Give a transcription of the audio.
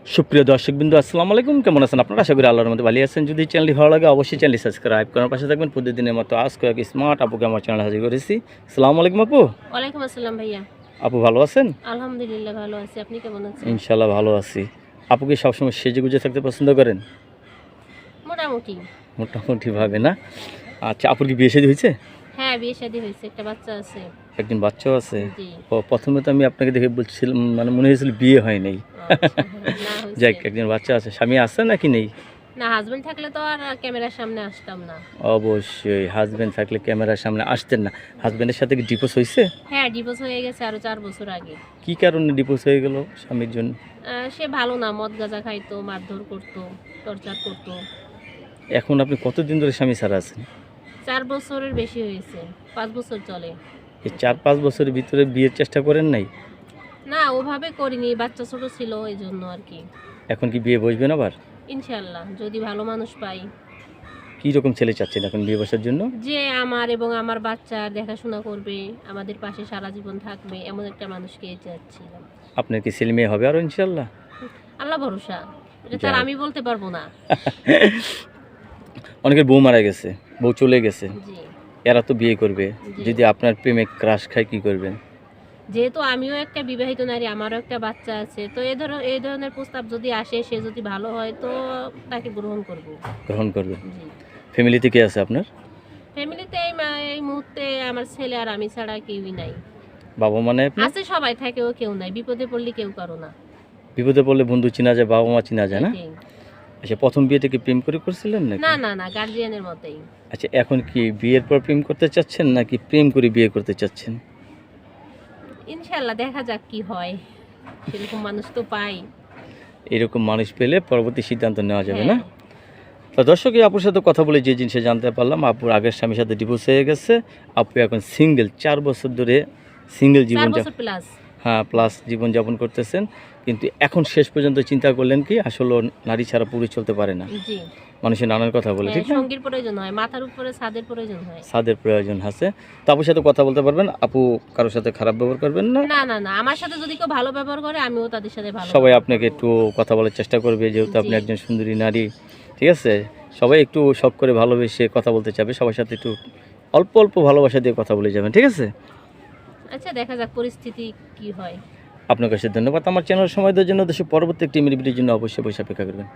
সুপ্রিয় দর্শকবৃন্দ আসসালামু আলাইকুম, কেমন আছেন আপনারা? আশা করি আল্লাহর মধ্যে ভালো আছেন। যদি চ্যানেলটি ভালো লাগে অবশ্যই চ্যানেলটি সাবস্ক্রাইব করার পাশে থাকবেন। প্রতিদিনের মতো আজকে এক স্মার্ট আপুকে আমার চ্যানেলে হাজির করেছি। আসসালামু আলাইকুম আপু। ওয়ালাইকুম আসসালাম ভাইয়া। আপু ভালো আছেন? আলহামদুলিল্লাহ ভালো আছি। আপনি কেমন আছেন? ইনশাল্লাহ ভালো আছি। আপু কি সবসময় সেজে গুজে থাকতে পছন্দ করেন? মোটামুটি। মোটামুটিভাবে না? আচ্ছা, আপুর কি বিয়ে শাদী হয়েছে? হ্যাঁ, বিয়ে শাদী হয়েছে, একটা বাচ্চা আছে। একজন বাচ্চাও আছে? জি। ও, প্রথমে তো আমি আপনাকে দেখে বলছিলাম, মানে মনে হয়েছিল বিয়ে হয় নাই। আচ্ছা, না যাক, হয়েছে। একজন বাচ্চা আছে। স্বামী আছে নাকি নেই? না, হাজবেন্ড থাকলে তো আর ক্যামেরার সামনে আসতাম না। অবশ্যই, হাজবেন্ড থাকলে ক্যামেরার সামনে আসতেন না। হাজবেন্ডের সাথে কি ডিভোর্স হয়েছে? হ্যাঁ, ডিভোর্স হয়ে গেছে আরো 4 বছর আগে। কি কারণে ডিভোর্স হয়ে গেল স্বামীর জন্য? সে ভালো না, মদ গাঁজা খাইতো, মারধর করতো, টর্চার করতো। এখন আপনি কতদিন ধরে স্বামী ছাড়া আছেন? 4 বছরের বেশি হয়েছে, 5 বছর চলে। এই 4-5 বছরের ভিতরে বিয়ের চেষ্টা করেন নাই? না, ওভাবে করিনি, বাচ্চা ছোট ছিল এই জন্য আর কি। এখন কি বিয়ে বসবেন আবার? ইনশাল্লাহ, যদি ভালো মানুষ পাই। কি রকম ছেলে চাচ্ছেন এখন বিয়ে বসার জন্য? যে আমার এবং আমার বাচ্চার দেখাশোনা করবে, আমাদের পাশে সারা জীবন থাকবে, এমন একটা মানুষকে চাচ্ছিলাম। আপনার কি ছেলে মেয়ে হবে আরো ইনশাল্লাহ? আল্লাহ ভরসা, এটা তার আমি বলতে পারবো না। অনেকের বউ মারা গেছে, বউ চলে গেছে, জি এরা তো বিয়ে করবে। জি। যদি আপনার প্রেমে ক্রাশ খায় কি করবেন? যেহেতু আমিও একটা বিবাহিত নারী, আমারও একটা বাচ্চা আছে, তো এই ধরনের প্রস্তাব যদি আসে, সে যদি ভালো হয় তো তাকে গ্রহণ করব। গ্রহণ করবেন। জি। ফ্যামিলিতে কে আছে আপনার? ফ্যামিলিতে এই মুহূর্তে আমার ছেলে আর আমি ছাড়া কেউই নাই। বাবা মানে আপনি? আছে সবাই, থাকেও কেউ নাই, বিপদে পড়লে কেউ কারো না। বিপদে পড়লে বন্ধু চিনা যায়, বাবা মা চিনা যায় না? এটাই। আচ্ছা, প্রথম বিয়েতে কি প্রেম করে করছিলেন নাকি? না না না, গার্জিয়ানের মতেই। আচ্ছা, এখন কি বিয়ের পর প্রেম করতে চাচ্ছেন নাকি প্রেম করে বিয়ে করতে চাচ্ছেন? ইনশাল্লাহ দেখা যাক কি হয়, সেরকম মানুষ তো পাই। এরকম মানুষ পেলে পরবর্তী সিদ্ধান্ত নেওয়া যাবে না? হ্যাঁ। তো দর্শক, এই আপুর সাথে কথা বলে যে জিনিসে জানতে পারলাম, আপুর আগের স্বামীর সাথে ডিভোর্স হয়ে গেছে। আপু এখন সিঙ্গেল, 4 বছর ধরে সিঙ্গেল 4 জীবন বছর প্লাস। হ্যাঁ, প্লাস জীবনযাপন করতেছেন। কিন্তু এখন শেষ পর্যন্ত চিন্তা করলেন কি আসলে নারী ছাড়া পুরুষ চলতে পারে না। জি। মানুষের নানান কথা বলে, ঠিক না? সঙ্গীর প্রয়োজন হয়, মাথার উপরে ছাদের প্রয়োজন হয়। ছাদের প্রয়োজন আছে। তো আপুর সাথে কথা বলতে পারবেন, আপু কারোর সাথে খারাপ ব্যবহার করবেন না। না না না, আমার সাথে যদি কেউ ভালো ব্যবহার করে আমিও তাদের সাথে ভালো সবাই ব্যবহার আপনাকে করব। একটু কথা বলার চেষ্টা করবে, যেহেতু আপনি জি। একজন সুন্দরী নারী, ঠিক আছে? সবাই একটু শখ করে ভালোবেসে কথা বলতে চাবে, সবার সাথে একটু অল্প অল্প ভালোবাসা দিয়ে কথা বলে যাবেন, ঠিক আছে? আচ্ছা, দেখা যাক পরিস্থিতি কি হয়। আপনার কাছে ধন্যবাদ আমার চ্যানেল সময় দেওয়ার জন্য। দেশের পরবর্তী একটি ভিডিওর জন্য অবশ্যই অপেক্ষা করবেন।